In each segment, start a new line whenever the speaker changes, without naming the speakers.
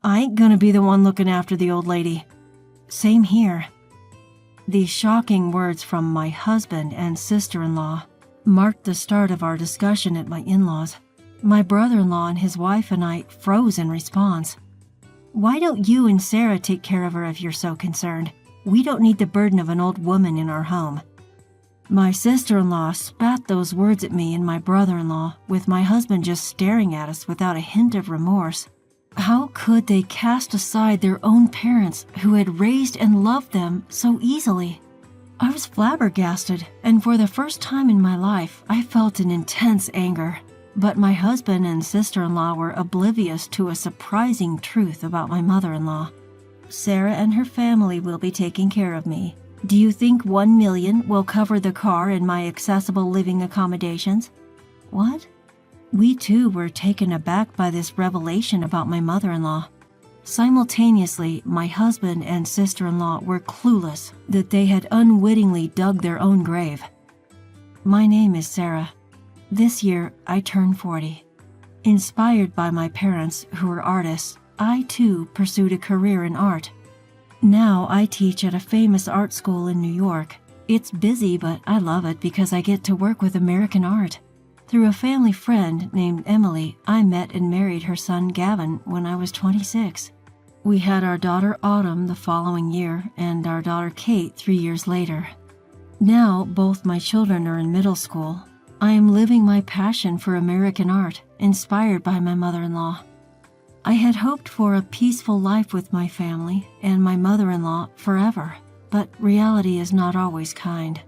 I ain't gonna be the one looking after the old lady. Same here. These shocking words from my husband and sister-in-law marked the start of our discussion at my in-laws. My brother-in-law and his wife and I froze in response. Why don't you and Sarah take care of her if you're so concerned? We don't need the burden of an old woman in our home. My sister-in-law spat those words at me and my brother-in-law, with my husband just staring at us without a hint of remorse. How could they cast aside their own parents who had raised and loved them so easily? I was flabbergasted, and for the first time in my life, I felt an intense anger. But my husband and sister-in-law were oblivious to a surprising truth about my mother-in-law. Sarah and her family will be taking care of me. Do you think $1 million will cover the car and my accessible living accommodations? What? We too were taken aback by this revelation about my mother-in-law. Simultaneously, my husband and sister-in-law were clueless that they had unwittingly dug their own grave. My name is Sarah. This year, I turn 40. Inspired by my parents, who were artists, I too pursued a career in art. Now I teach at a famous art school in New York. It's busy, but I love it because I get to work with American art. Through a family friend named Emily, I met and married her son Gavin when I was 26. We had our daughter Autumn the following year and our daughter Kate 3 years later. Now both my children are in middle school. I am living my passion for American art, inspired by my mother-in-law. I had hoped for a peaceful life with my family and my mother-in-law forever, but reality is not always kind.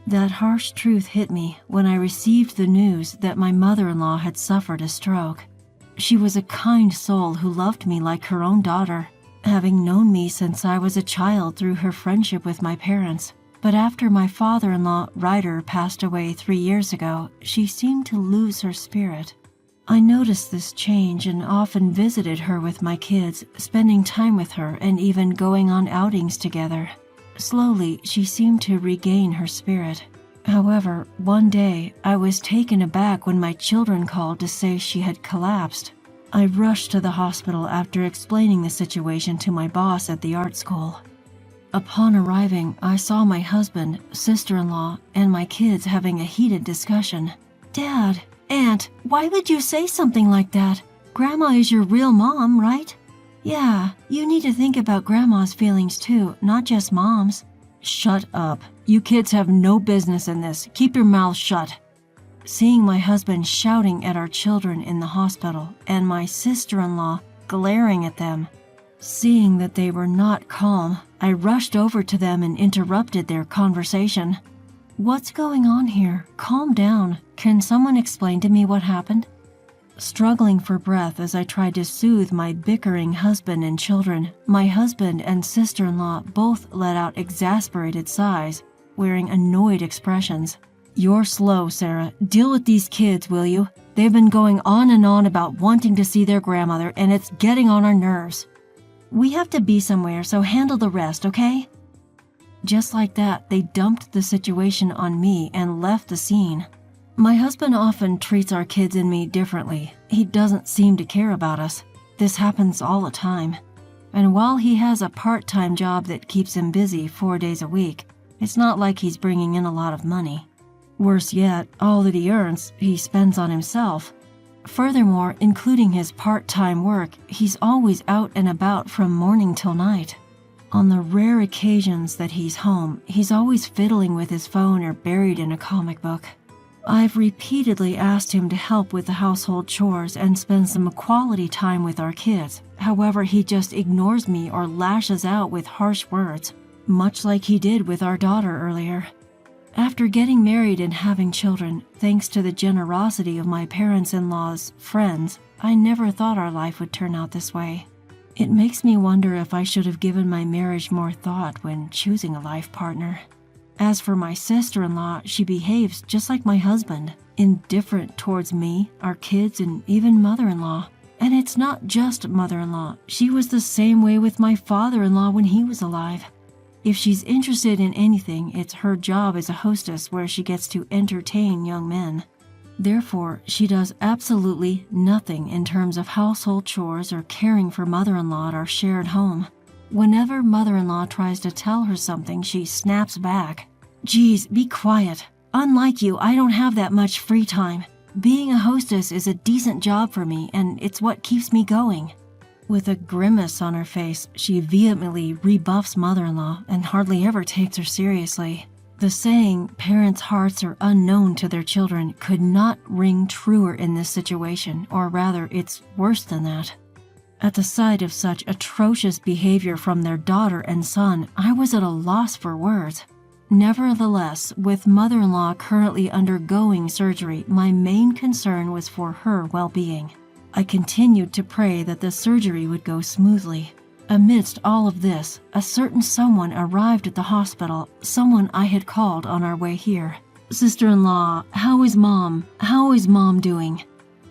That harsh truth hit me when I received the news that my mother-in-law had suffered a stroke. She was a kind soul who loved me like her own daughter, having known me since I was a child through her friendship with my parents. But after my father-in-law, Ryder, passed away 3 years ago, she seemed to lose her spirit. I noticed this change and often visited her with my kids, spending time with her and even going on outings together. Slowly, she seemed to regain her spirit. However, one day, I was taken aback when my children called to say she had collapsed. I rushed to the hospital after explaining the situation to my boss at the art school. Upon arriving, I saw my husband, sister-in-law, and my kids having a heated discussion. Dad, Aunt, why would you say something like that? Grandma is your real mom, right? Yeah, you need to think about Grandma's feelings too, not just Mom's. Shut up. You kids have no business in this. Keep your mouths shut. Seeing my husband shouting at our children in the hospital and my sister-in-law glaring at them, seeing that they were not calm, I rushed over to them and interrupted their conversation. What's going on here? Calm down. Can someone explain to me what happened? Struggling for breath as I tried to soothe my bickering husband and children, my husband and sister-in-law both let out exasperated sighs, wearing annoyed expressions. You're slow, Sarah. Deal with these kids, will you? They've been going on and on about wanting to see their grandmother, and it's getting on our nerves. We have to be somewhere, so handle the rest, okay? Just like that, they dumped the situation on me and left the scene. My husband often treats our kids and me differently. He doesn't seem to care about us. This happens all the time. And while he has a part-time job that keeps him busy 4 days a week, it's not like he's bringing in a lot of money. Worse yet, all that he earns, he spends on himself. Furthermore, including his part-time work, he's always out and about from morning till night. On the rare occasions that he's home, he's always fiddling with his phone or buried in a comic book. I've repeatedly asked him to help with the household chores and spend some quality time with our kids. However, he just ignores me or lashes out with harsh words, much like he did with our daughter earlier. After getting married and having children, thanks to the generosity of my parents-in-law's friends, I never thought our life would turn out this way. It makes me wonder if I should have given my marriage more thought when choosing a life partner. As for my sister-in-law, she behaves just like my husband, indifferent towards me, our kids, and even mother-in-law. And it's not just mother-in-law. She was the same way with my father-in-law when he was alive. If she's interested in anything, it's her job as a hostess where she gets to entertain young men. Therefore, she does absolutely nothing in terms of household chores or caring for mother-in-law at our shared home. Whenever mother-in-law tries to tell her something, she snaps back. "Geez, be quiet. Unlike you, I don't have that much free time. Being a hostess is a decent job for me, and it's what keeps me going." With a grimace on her face, she vehemently rebuffs mother-in-law and hardly ever takes her seriously. The saying, "parents' hearts are unknown to their children," could not ring truer in this situation, or rather, it's worse than that. At the sight of such atrocious behavior from their daughter and son, I was at a loss for words. Nevertheless, with mother-in-law currently undergoing surgery, my main concern was for her well-being. I continued to pray that the surgery would go smoothly. Amidst all of this, a certain someone arrived at the hospital, someone I had called on our way here. "Sister-in-law, how is Mom? How is Mom doing?"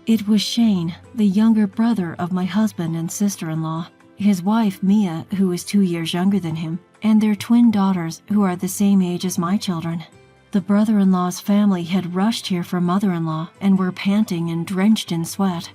It was Shane, the younger brother of my husband and sister-in-law, his wife Mia, who is 2 years younger than him, and their twin daughters, who are the same age as my children. The brother-in-law's family had rushed here for mother-in-law and were panting and drenched in sweat.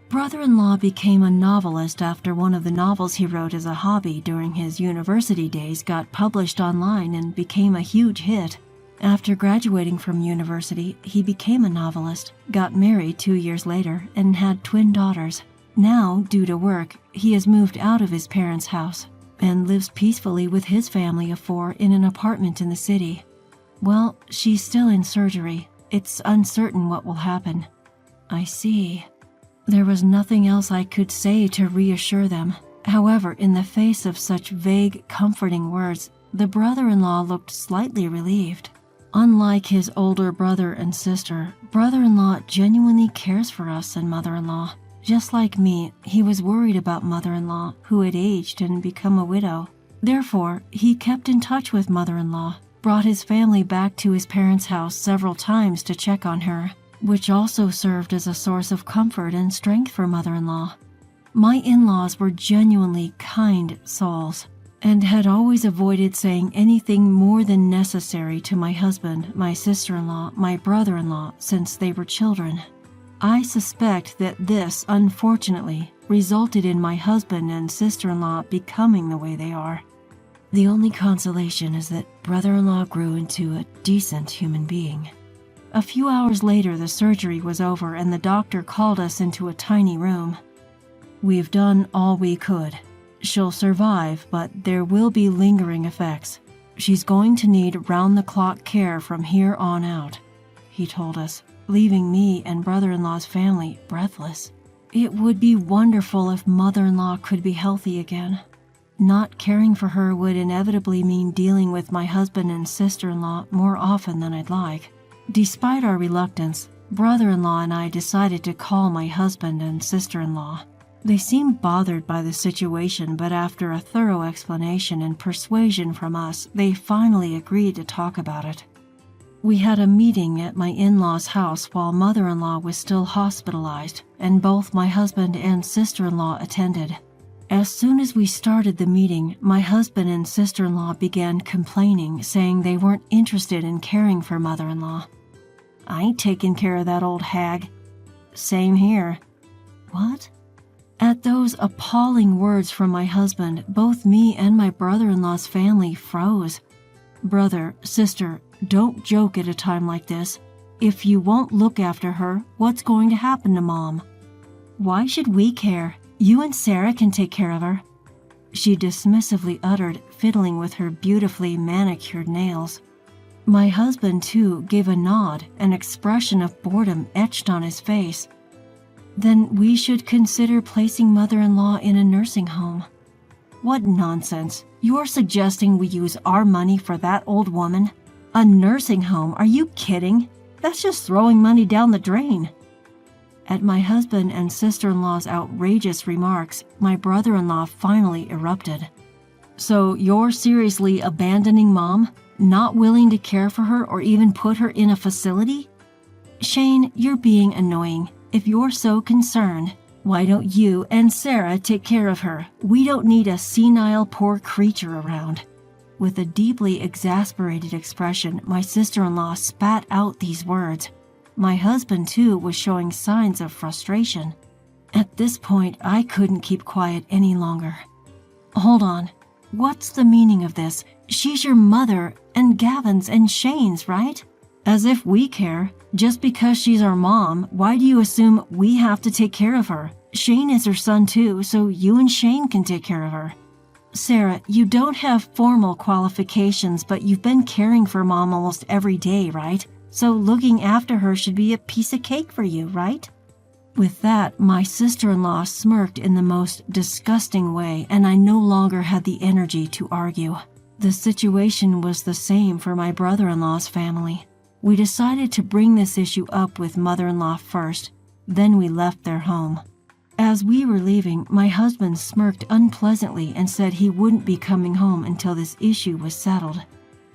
Brother-in-law became a novelist after one of the novels he wrote as a hobby during his university days got published online and became a huge hit. After graduating from university, he became a novelist, got married 2 years later, and had twin daughters. Now, due to work, he has moved out of his parents' house and lives peacefully with his family of 4 in an apartment in the city. Well, she's still in surgery. It's uncertain what will happen. I see. There was nothing else I could say to reassure them. However, in the face of such vague, comforting words, the brother-in-law looked slightly relieved. Unlike his older brother and sister, brother-in-law genuinely cares for us and mother-in-law. Just like me, he was worried about mother-in-law, who had aged and become a widow. Therefore, he kept in touch with mother-in-law, brought his family back to his parents' house several times to check on her, which also served as a source of comfort and strength for mother-in-law. My in-laws were genuinely kind souls, and had always avoided saying anything more than necessary to my husband, my sister-in-law, my brother-in-law, since they were children. I suspect that this, unfortunately, resulted in my husband and sister-in-law becoming the way they are. The only consolation is that brother-in-law grew into a decent human being. A few hours later, the surgery was over and the doctor called us into a tiny room. "We've done all we could. She'll survive, but there will be lingering effects. She's going to need round-the-clock care from here on out," he told us, leaving me and brother-in-law's family breathless. It would be wonderful if mother-in-law could be healthy again. Not caring for her would inevitably mean dealing with my husband and sister-in-law more often than I'd like. Despite our reluctance, brother-in-law and I decided to call my husband and sister-in-law. They seemed bothered by the situation, but after a thorough explanation and persuasion from us, they finally agreed to talk about it. We had a meeting at my in-laws' house while mother-in-law was still hospitalized, and both my husband and sister-in-law attended. As soon as we started the meeting, my husband and sister-in-law began complaining, saying they weren't interested in caring for mother-in-law. "I ain't taking care of that old hag." "Same here." "What?" At those appalling words from my husband, both me and my brother-in-law's family froze. "Brother, sister, don't joke at a time like this. If you won't look after her, what's going to happen to Mom?" "Why should we care? You and Sarah can take care of her," she dismissively uttered, fiddling with her beautifully manicured nails. My husband, too, gave a nod, an expression of boredom etched on his face. "Then we should consider placing mother-in-law in a nursing home." "What nonsense! You're suggesting we use our money for that old woman? A nursing home? Are you kidding? That's just throwing money down the drain." At my husband and sister-in-law's outrageous remarks, my brother-in-law finally erupted. "So you're seriously abandoning Mom? Not willing to care for her or even put her in a facility?" "Shane, you're being annoying. If you're so concerned, why don't you and Sarah take care of her? We don't need a senile poor creature around." With a deeply exasperated expression, my sister-in-law spat out these words. My husband, too, was showing signs of frustration. At this point, I couldn't keep quiet any longer. Hold on. What's the meaning of this? She's your mother, and Gavin's and Shane's, right? As if we care. Just because she's our mom, why do you assume we have to take care of her? Shane is her son too, so you and Shane can take care of her. Sarah, you don't have formal qualifications, but you've been caring for Mom almost every day, right? So looking after her should be a piece of cake for you, right? With that, my sister-in-law smirked in the most disgusting way, and I no longer had the energy to argue. The situation was the same for my brother-in-law's family. We decided to bring this issue up with mother-in-law first, then we left their home. As we were leaving, my husband smirked unpleasantly and said he wouldn't be coming home until this issue was settled.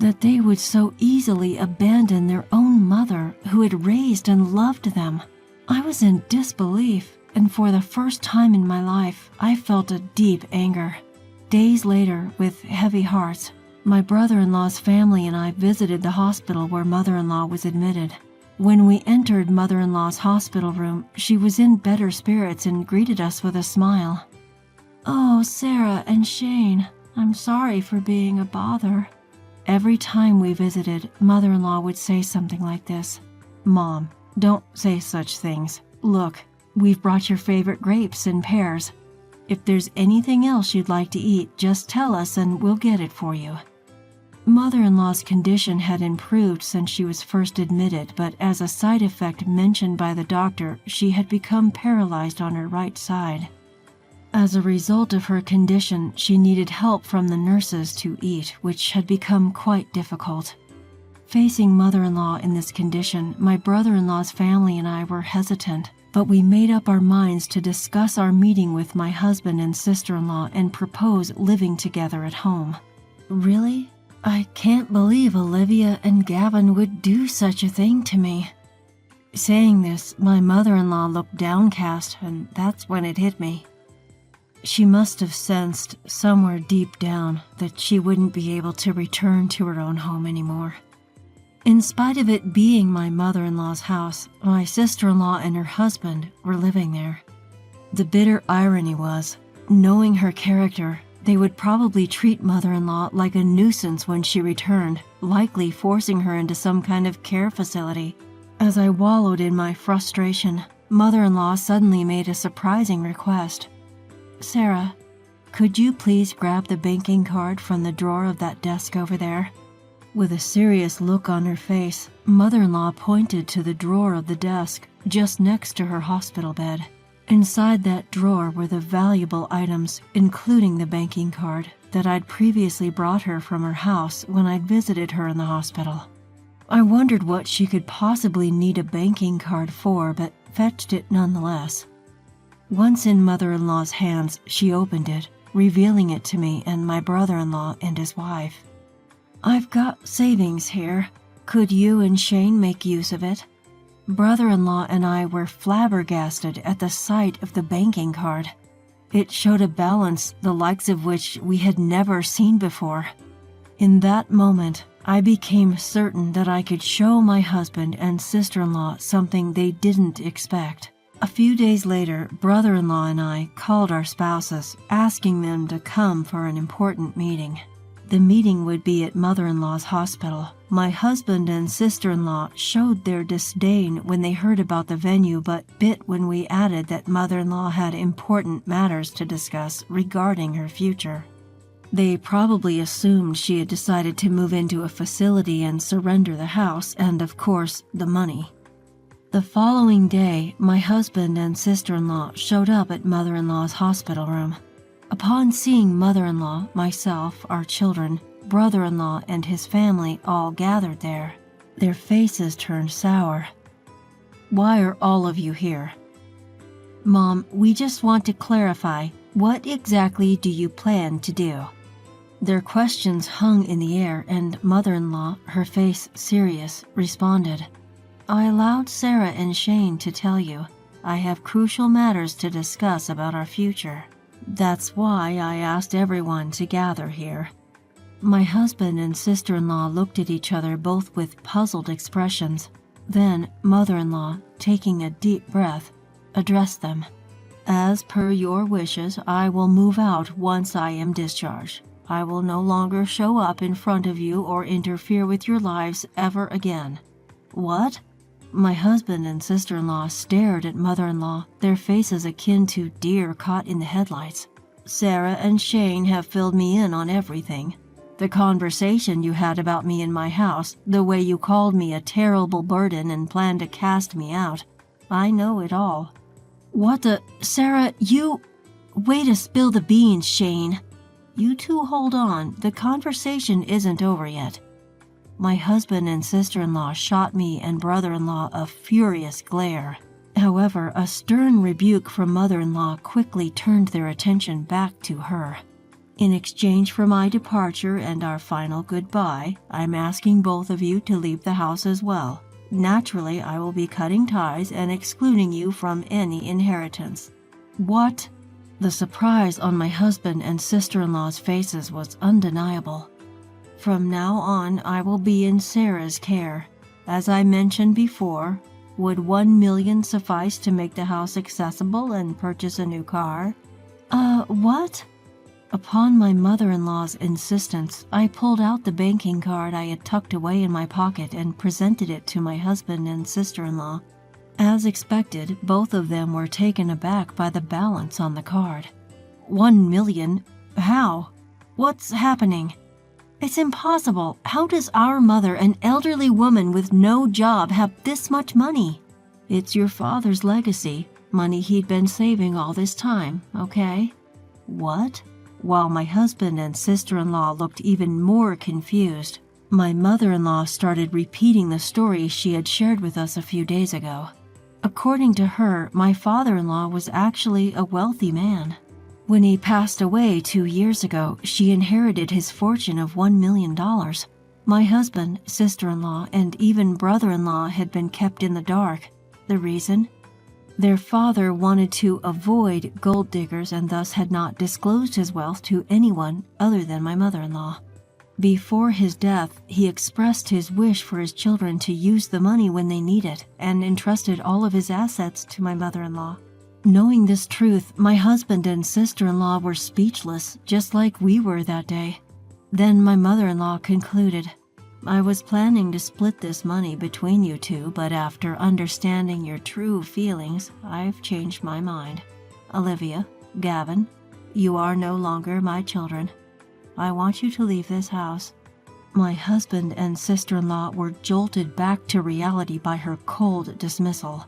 That they would so easily abandon their own mother who had raised and loved them. I was in disbelief, and for the first time in my life, I felt a deep anger. Days later, with heavy hearts, my brother-in-law's family and I visited the hospital where mother-in-law was admitted. When we entered mother-in-law's hospital room, she was in better spirits and greeted us with a smile. "Oh, Sarah and Shane, I'm sorry for being a bother." Every time we visited, mother-in-law would say something like this. "Mom, don't say such things. Look, we've brought your favorite grapes and pears. If there's anything else you'd like to eat, just tell us and we'll get it for you." Mother-in-law's condition had improved since she was first admitted, but as a side effect mentioned by the doctor, she had become paralyzed on her right side. As a result of her condition, she needed help from the nurses to eat, which had become quite difficult. Facing mother-in-law in this condition, my brother-in-law's family and I were hesitant, but we made up our minds to discuss our meeting with my husband and sister-in-law and propose living together at home. Really? I can't believe Olivia and Gavin would do such a thing to me. Saying this, my mother-in-law looked downcast, and that's when it hit me. She must have sensed, somewhere deep down, that she wouldn't be able to return to her own home anymore. In spite of it being my mother-in-law's house, my sister-in-law and her husband were living there. The bitter irony was, knowing her character, they would probably treat mother-in-law like a nuisance when she returned, likely forcing her into some kind of care facility. As I wallowed in my frustration, mother-in-law suddenly made a surprising request. "Sarah, could you please grab the banking card from the drawer of that desk over there?" With a serious look on her face, mother-in-law pointed to the drawer of the desk just next to her hospital bed. Inside that drawer were the valuable items, including the banking card, that I'd previously brought her from her house when I'd visited her in the hospital. I wondered what she could possibly need a banking card for, but fetched it nonetheless. Once in mother-in-law's hands, she opened it, revealing it to me and my brother-in-law and his wife. "I've got savings here. Could you and Shane make use of it?" Brother-in-law and I were flabbergasted at the sight of the banking card. It showed a balance the likes of which we had never seen before. In that moment, I became certain that I could show my husband and sister-in-law something they didn't expect. A few days later, brother-in-law and I called our spouses, asking them to come for an important meeting. The meeting would be at mother-in-law's hospital. My husband and sister-in-law showed their disdain when they heard about the venue, but bit when we added that mother-in-law had important matters to discuss regarding her future. They probably assumed she had decided to move into a facility and surrender the house and, of course, the money. The following day, my husband and sister-in-law showed up at mother-in-law's hospital room. Upon seeing mother-in-law, myself, our children, brother-in-law, and his family all gathered there, their faces turned sour. "Why are all of you here?" "Mom, we just want to clarify, what exactly do you plan to do?" Their questions hung in the air, and mother-in-law, her face serious, responded, "I allowed Sarah and Shane to tell you. I have crucial matters to discuss about our future. That's why I asked everyone to gather here." My husband and sister-in-law looked at each other, both with puzzled expressions. Then mother-in-law, taking a deep breath, addressed them. As per your wishes, I will move out once I am discharged. I will no longer show up in front of you or interfere with your lives ever again. What? My husband and sister-in-law stared at mother-in-law, their faces akin to deer caught in the headlights. Sarah and Shane have filled me in on everything. The conversation you had about me in my house, the way you called me a terrible burden and planned to cast me out. I know it all. What the… Sarah, you… Way to spill the beans, Shane. You two hold on, the conversation isn't over yet. My husband and sister-in-law shot me and brother-in-law a furious glare. However, a stern rebuke from mother-in-law quickly turned their attention back to her. In exchange for my departure and our final goodbye, I'm asking both of you to leave the house as well. Naturally, I will be cutting ties and excluding you from any inheritance. What? The surprise on my husband and sister-in-law's faces was undeniable. From now on, I will be in Sarah's care. As I mentioned before, would 1 million suffice to make the house accessible and purchase a new car? What? Upon my mother-in-law's insistence, I pulled out the banking card I had tucked away in my pocket and presented it to my husband and sister-in-law. As expected, both of them were taken aback by the balance on the card. 1 million? How? What's happening? It's impossible. How does our mother, an elderly woman with no job, have this much money? It's your father's legacy, money he'd been saving all this time, okay? What? While my husband and sister-in-law looked even more confused, my mother-in-law started repeating the story she had shared with us a few days ago. According to her, my father-in-law was actually a wealthy man. When he passed away 2 years ago, she inherited his fortune of $1 million. My husband, sister-in-law, and even brother-in-law had been kept in the dark. The reason? Their father wanted to avoid gold diggers and thus had not disclosed his wealth to anyone other than my mother-in-law. Before his death, he expressed his wish for his children to use the money when they need it and entrusted all of his assets to my mother-in-law. Knowing this truth, my husband and sister-in-law were speechless, just like we were that day. Then my mother-in-law concluded, I was planning to split this money between you two, but after understanding your true feelings, I've changed my mind. Olivia, Gavin, you are no longer my children. I want you to leave this house. My husband and sister-in-law were jolted back to reality by her cold dismissal.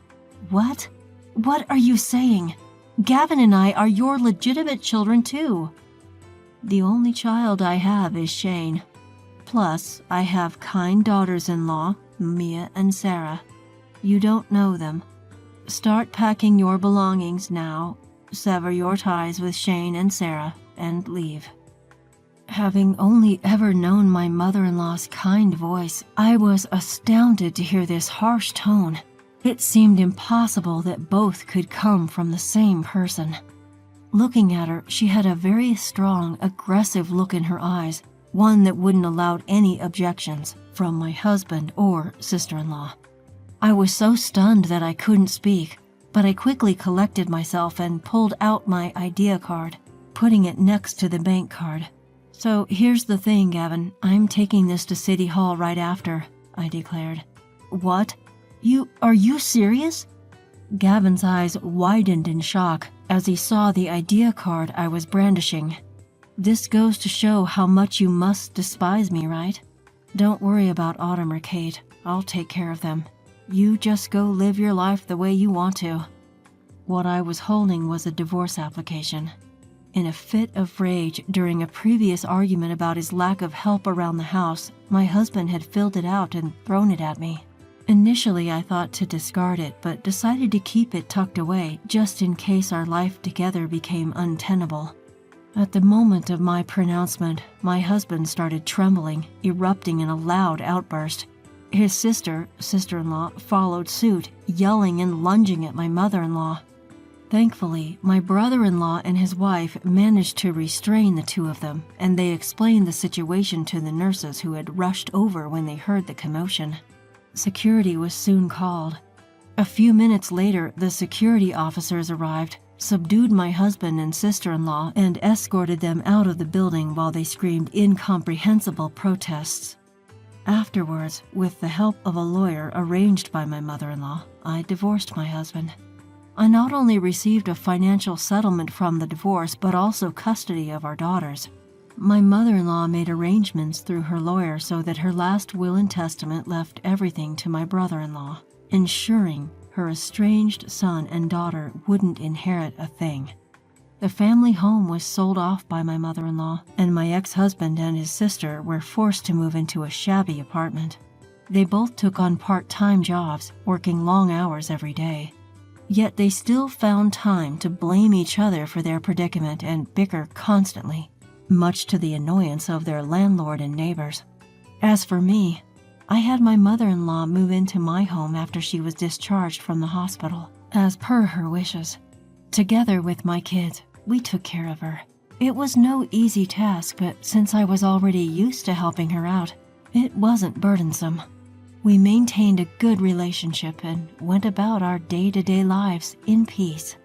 What? What are you saying? Gavin and I are your legitimate children too. The only child I have is Shane. Plus, I have kind daughters-in-law, Mia and Sarah. You don't know them. Start packing your belongings now, sever your ties with Shane and Sarah, and leave. Having only ever known my mother-in-law's kind voice, I was astounded to hear this harsh tone. It seemed impossible that both could come from the same person. Looking at her, she had a very strong, aggressive look in her eyes, one that wouldn't allow any objections from my husband or sister-in-law. I was so stunned that I couldn't speak, but I quickly collected myself and pulled out my idea card, putting it next to the bank card. So here's the thing, Gavin. I'm taking this to City Hall right after, I declared. What? Are you serious? Gavin's eyes widened in shock as he saw the idea card I was brandishing. This goes to show how much you must despise me, right? Don't worry about Autumn or Kate. I'll take care of them. You just go live your life the way you want to. What I was holding was a divorce application. In a fit of rage during a previous argument about his lack of help around the house, my husband had filled it out and thrown it at me. Initially, I thought to discard it, but decided to keep it tucked away just in case our life together became untenable. At the moment of my pronouncement, my husband started trembling, erupting in a loud outburst. His sister-in-law, followed suit, yelling and lunging at my mother-in-law. Thankfully, my brother-in-law and his wife managed to restrain the two of them, and they explained the situation to the nurses who had rushed over when they heard the commotion. Security was soon called. A few minutes later, the security officers arrived, subdued my husband and sister-in-law, and escorted them out of the building while they screamed incomprehensible protests. Afterwards, with the help of a lawyer arranged by my mother-in-law, I divorced my husband. I not only received a financial settlement from the divorce, but also custody of our daughters. My mother-in-law made arrangements through her lawyer so that her last will and testament left everything to my brother-in-law, ensuring her estranged son and daughter wouldn't inherit a thing. The family home was sold off by my mother-in-law, and my ex-husband and his sister were forced to move into a shabby apartment. They both took on part-time jobs, working long hours every day. Yet they still found time to blame each other for their predicament and bicker constantly, much to the annoyance of their landlord and neighbors. As for me, I had my mother-in-law move into my home after she was discharged from the hospital, as per her wishes. Together with my kids, we took care of her. It was no easy task, but since I was already used to helping her out, it wasn't burdensome. We maintained a good relationship and went about our day-to-day lives in peace.